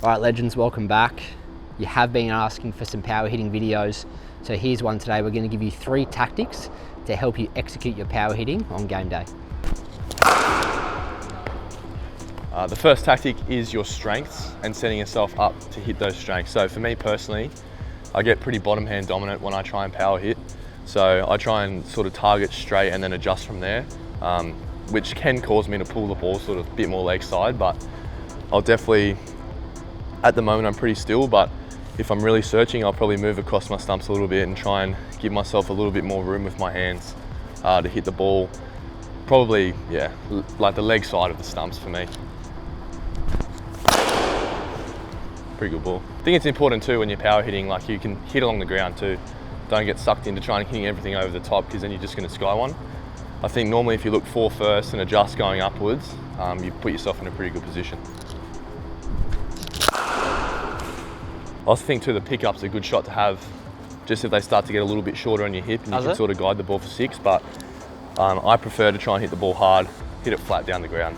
All right, legends, welcome back. You have been asking for some power hitting videos, so here's one today. We're going to give you 3 tactics to help you execute your power hitting on game day. The first tactic is your strengths and setting yourself up to hit those strengths. So for me personally, I get pretty bottom hand dominant when I try and power hit. So I try and sort of target straight and then adjust from there, which can cause me to pull the ball sort of a bit more leg side, but I'll definitely, at the moment I'm pretty still, but if I'm really searching, I'll probably move across my stumps a little bit and try and give myself a little bit more room with my hands to hit the ball. Probably, yeah, like the leg side of the stumps for me. Pretty good ball. I think it's important too when you're power hitting, like you can hit along the ground too. Don't get sucked into trying to hit everything over the top, because then you're just going to sky one. I think normally if you look 4 first and adjust going upwards, you put yourself in a pretty good position. I also think too the pickup's a good shot to have, just if they start to get a little bit shorter on your hip and you can sort of guide the ball for 6, but I prefer to try and hit the ball hard, hit it flat down the ground.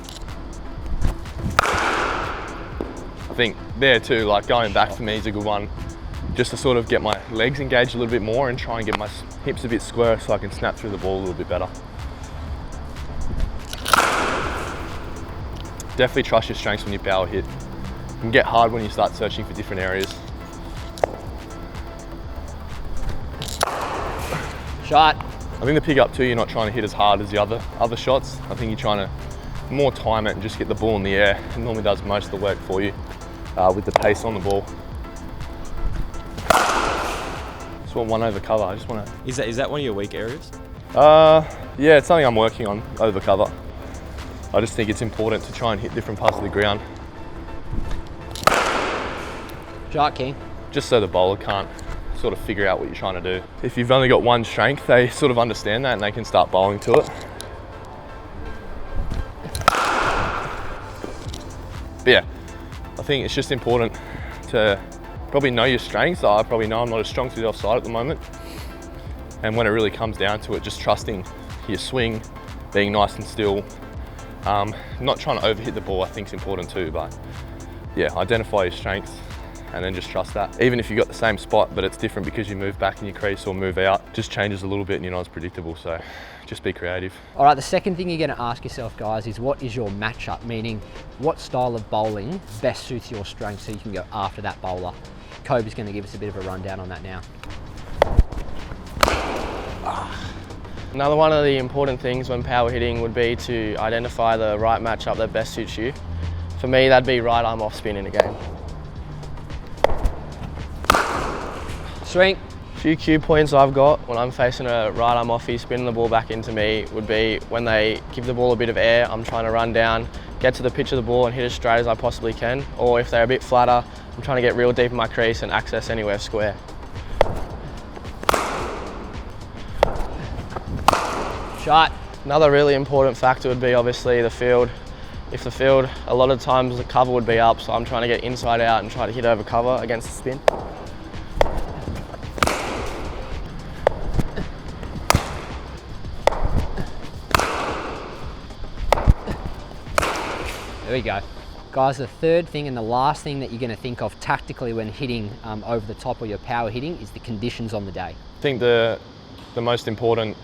I think there too, like going back for me is a good one, just to sort of get my legs engaged a little bit more and try and get my hips a bit square so I can snap through the ball a little bit better. Definitely trust your strengths when you power hit. You can get hard when you start searching for different areas. Shot. I think the pick up too, you're not trying to hit as hard as the other shots. I think you're trying to more time it and just get the ball in the air. It normally does most of the work for you with the pace on the ball. Just want one over cover. I just want to. Is that one of your weak areas? Yeah, it's something I'm working on, over cover. I just think it's important to try and hit different parts of the ground. Shot, King. Just so the bowler can't sort of figure out what you're trying to do. If you've only got one strength, they sort of understand that and they can start bowling to it. But yeah, I think it's just important to probably know your strengths. I probably know I'm not as strong to the offside at the moment. And when it really comes down to it, just trusting your swing, being nice and still, not trying to overhit the ball I think is important too, but yeah, identify your strengths and then just trust that. Even if you've got the same spot, but it's different because you move back in your crease or move out, just changes a little bit and you're not as predictable, so just be creative. All right, the second thing you're going to ask yourself, guys, is what is your matchup? Meaning, what style of bowling best suits your strength so you can go after that bowler? Coby's going to give us a bit of a rundown on that now. Another one of the important things when power hitting would be to identify the right matchup that best suits you. For me, that'd be right arm off spin in a game. Swing. A few cue points I've got when I'm facing a right arm offie spinning the ball back into me would be when they give the ball a bit of air, I'm trying to run down, get to the pitch of the ball and hit as straight as I possibly can. Or if they're a bit flatter, I'm trying to get real deep in my crease and access anywhere square. Shot. Another really important factor would be obviously the field. If the field, a lot of times the cover would be up, so I'm trying to get inside out and try to hit over cover against the spin. There we go. Guys, the third thing and the last thing that you're going to think of tactically when hitting over the top or your power hitting is the conditions on the day. I think the most important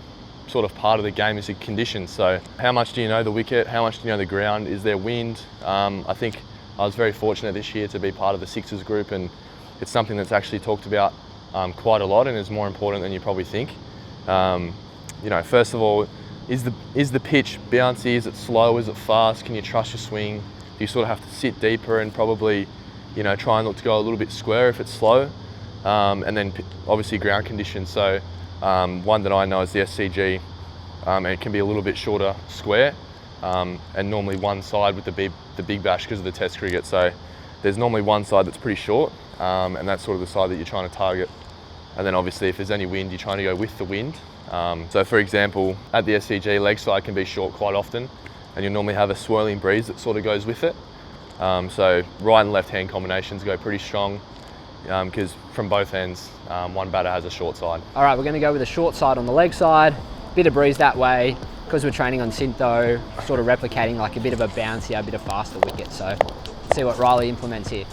sort of part of the game is the conditions. So how much do you know the wicket? How much do you know the ground? Is there wind? I think I was very fortunate this year to be part of the Sixers group, and it's something that's actually talked about quite a lot and is more important than you probably think. You know, first of all, is the pitch bouncy? Is it slow? Is it fast? Can you trust your swing? Do you sort of have to sit deeper and probably, you know, try and look to go a little bit square if it's slow? And then obviously ground conditions. So one that I know is the SCG, and it can be a little bit shorter square, and normally one side with the big bash because of the test cricket. So there's normally one side that's pretty short, and that's sort of the side that you're trying to target. And then obviously if there's any wind, you're trying to go with the wind. So for example, at the SCG, leg side can be short quite often, and you'll normally have a swirling breeze that sort of goes with it. So right and left hand combinations go pretty strong, because from both ends, one batter has a short side. All right, we're going to go with a short side on the leg side, bit of breeze that way, because we're training on Syntho, sort of replicating like a bit of a bouncier, a bit of faster wicket. So let's see what Riley implements here.